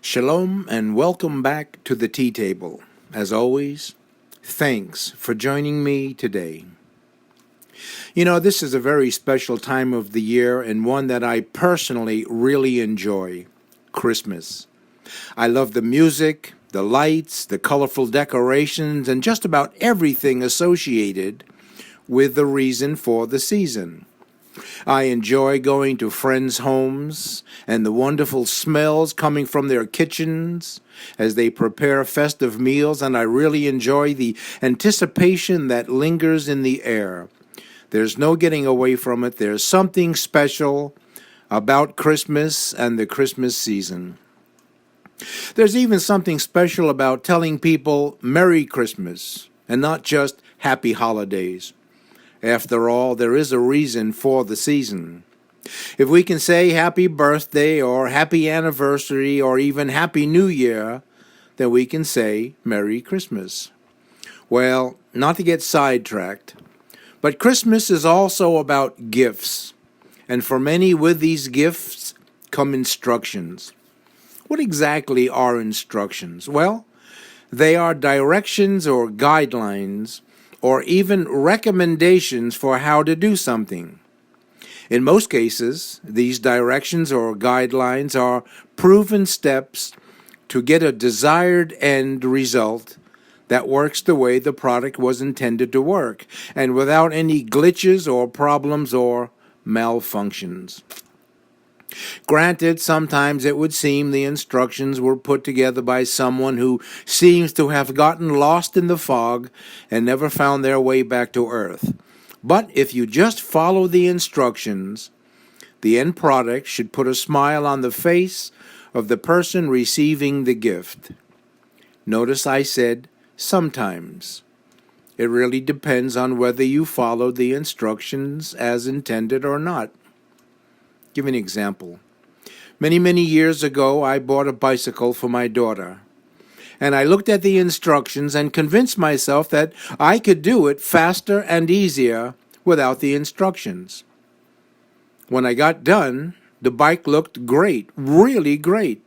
Shalom and welcome back to the tea table. As always, thanks for joining me today. You know, this is a very special time of the year and one that I personally really enjoy, Christmas. I love the music, the lights, the colorful decorations, and just about everything associated with the reason for the season. I enjoy going to friends' homes and the wonderful smells coming from their kitchens as they prepare festive meals, and I really enjoy the anticipation that lingers in the air. There's no getting away from it. There's something special about Christmas and the Christmas season. There's even something special about telling people Merry Christmas and not just Happy Holidays. After all, there is a reason for the season. If we can say happy birthday or happy anniversary or even happy new year, then we can say Merry Christmas. Well, not to get sidetracked, but Christmas is also about gifts. And for many, with these gifts come instructions. What exactly are instructions? Well, they are directions or guidelines or even recommendations for how to do something. In most cases, these directions or guidelines are proven steps to get a desired end result that works the way the product was intended to work, and without any glitches or problems or malfunctions. Granted, sometimes it would seem the instructions were put together by someone who seems to have gotten lost in the fog and never found their way back to earth. But if you just follow the instructions, the end product should put a smile on the face of the person receiving the gift. Notice I said sometimes. It really depends on whether you follow the instructions as intended or not. Give an example. Many years ago, I bought a bicycle for my daughter, and I looked at the instructions and convinced myself that I could do it faster and easier without the instructions. When I got done, the bike looked great, really great.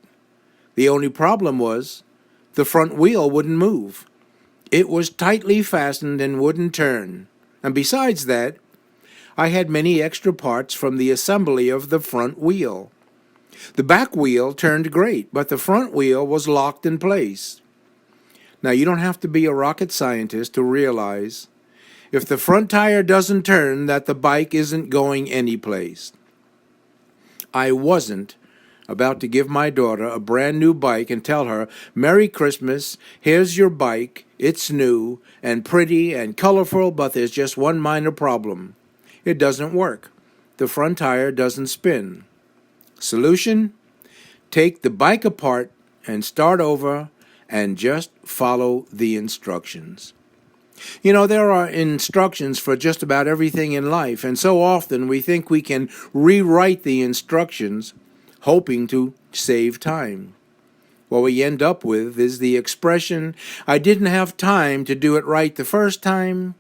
The only problem was the front wheel wouldn't move. It was tightly fastened and wouldn't turn, and besides that, I had many extra parts from the assembly of the front wheel. The back wheel turned great, but the front wheel was locked in place. Now, you don't have to be a rocket scientist to realize if the front tire doesn't turn, that the bike isn't going anyplace. I wasn't about to give my daughter a brand new bike and tell her, Merry Christmas, here's your bike, it's new and pretty and colorful, but there's just one minor problem. It doesn't work. The front tire doesn't spin. Solution? Take the bike apart and start over and just follow the instructions. You know, there are instructions for just about everything in life, and so often we think we can rewrite the instructions hoping to save time. What we end up with is the expression, I didn't have time to do it right the first time,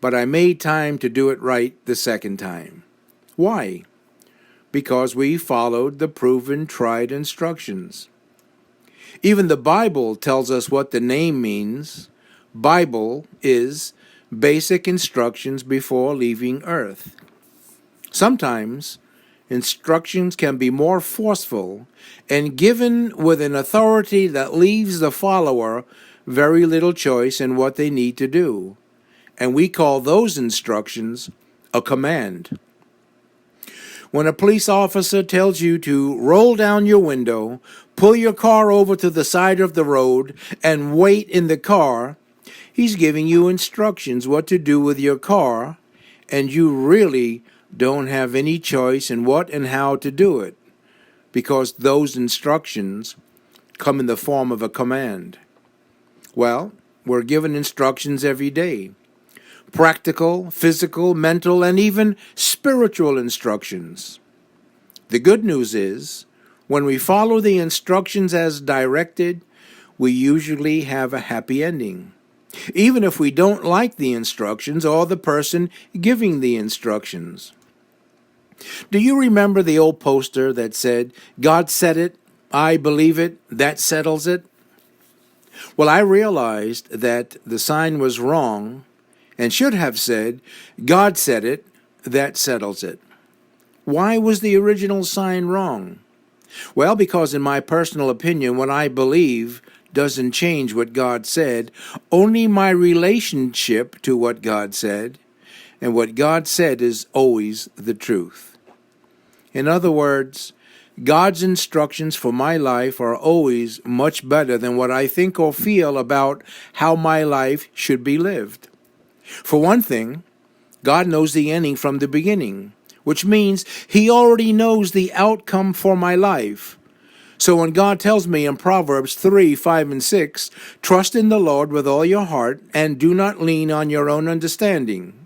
but I made time to do it right the second time. Why? Because we followed the proven, tried instructions. Even the Bible tells us what the name means. Bible is basic instructions before leaving earth. Sometimes instructions can be more forceful and given with an authority that leaves the follower very little choice in what they need to do. And we call those instructions a command. When a police officer tells you to roll down your window, pull your car over to the side of the road, and wait in the car, he's giving you instructions what to do with your car, and you really don't have any choice in what and how to do it, because those instructions come in the form of a command. Well, we're given instructions every day. Practical, physical, mental, and even spiritual instructions. The good news is, when we follow the instructions as directed, we usually have a happy ending, even if we don't like the instructions or the person giving the instructions. Do you remember the old poster that said, God said it, I believe it, that settles it. Well, I realized that the sign was wrong and should have said, God said it, that settles it. Why was the original sign wrong? Well, because in my personal opinion, what I believe doesn't change what God said, only my relationship to what God said, and what God said is always the truth. In other words, God's instructions for my life are always much better than what I think or feel about how my life should be lived. For one thing, God knows the ending from the beginning, which means He already knows the outcome for my life. So when God tells me in Proverbs 3, 5, and 6, trust in the Lord with all your heart and do not lean on your own understanding.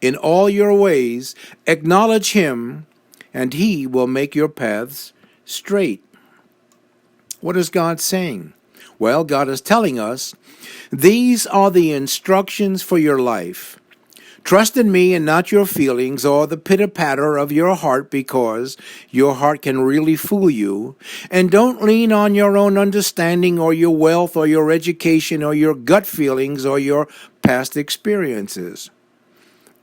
In all your ways, acknowledge Him, and He will make your paths straight. What is God saying? Well, God is telling us, these are the instructions for your life. Trust in me and not your feelings or the pitter-patter of your heart, because your heart can really fool you. And don't lean on your own understanding or your wealth or your education or your gut feelings or your past experiences.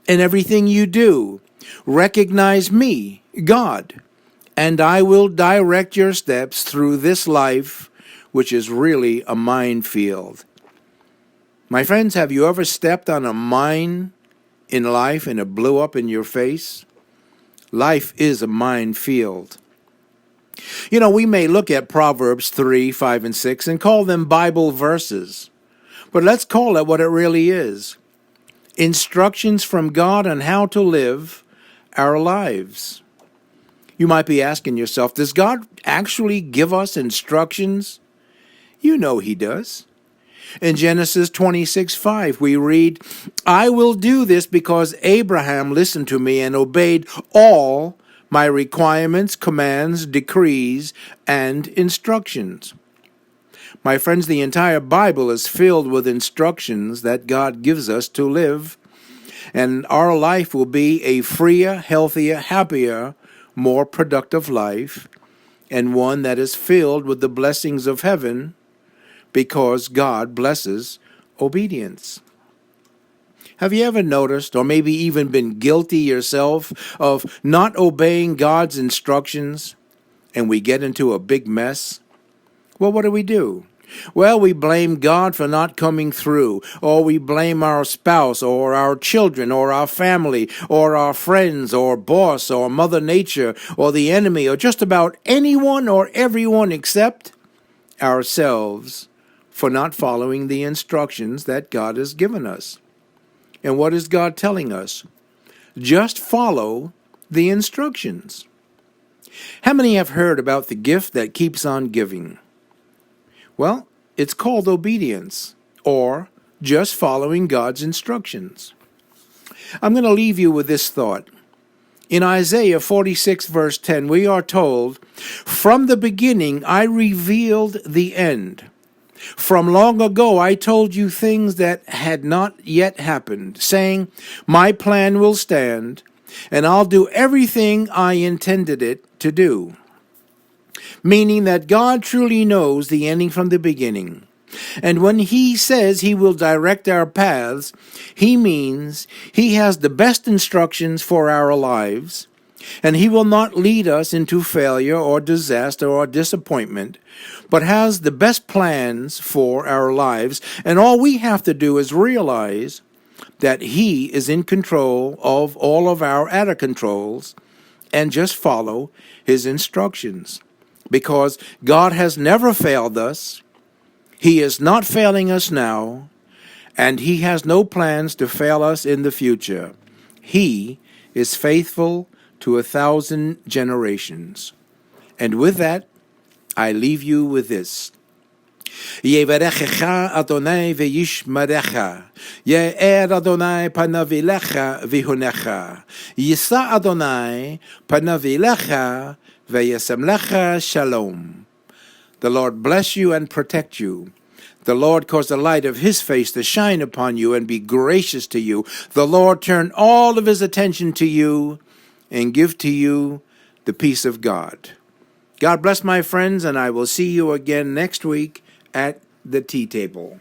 In everything you do, recognize me, God, and I will direct your steps through this life, which is really a minefield. My friends, have you ever stepped on a mine in life and it blew up in your face? Life is a minefield. You know, we may look at Proverbs 3, 5, and 6 and call them Bible verses, but let's call it what it really is. Instructions from God on how to live our lives. You might be asking yourself, does God actually give us instructions? You know He does. In Genesis 26:5, we read, I will do this because Abraham listened to me and obeyed all my requirements, commands, decrees, and instructions. My friends, the entire Bible is filled with instructions that God gives us to live, and our life will be a freer, healthier, happier, more productive life, and one that is filled with the blessings of heaven, because God blesses obedience. Have you ever noticed, or maybe even been guilty yourself, of not obeying God's instructions and we get into a big mess? Well, what do? Well, we blame God for not coming through, or we blame our spouse, or our children, or our family, or our friends, or boss, or Mother Nature, or the enemy, or just about anyone or everyone except ourselves for not following the instructions that God has given us. And what is God telling us? Just follow the instructions. How many have heard about the gift that keeps on giving? Well, it's called obedience, or just following God's instructions. I'm going to leave you with this thought. In Isaiah 46, verse 10, we are told, from the beginning I revealed the end. From long ago I told you things that had not yet happened, saying, my plan will stand, and I'll do everything I intended it to do. Meaning that God truly knows the ending from the beginning. And when He says He will direct our paths, He means He has the best instructions for our lives, and He will not lead us into failure or disaster or disappointment, but has the best plans for our lives. And all we have to do is realize that He is in control of all of our outer controls and just follow His instructions. Because God has never failed us, He is not failing us now, and He has no plans to fail us in the future. He is faithful to 1,000 generations. And with that, I leave you with this. Yevarechecha Adonai v'yishmerecha. Ye'er Adonai panav elecha v'hunecha. Yisa Adonai panav elecha v'yasemlecha shalom. The Lord bless you and protect you. The Lord cause the light of His face to shine upon you and be gracious to you. The Lord turn all of His attention to you and give to you the peace of God. God bless my friends, and I will see you again next week at the tea table.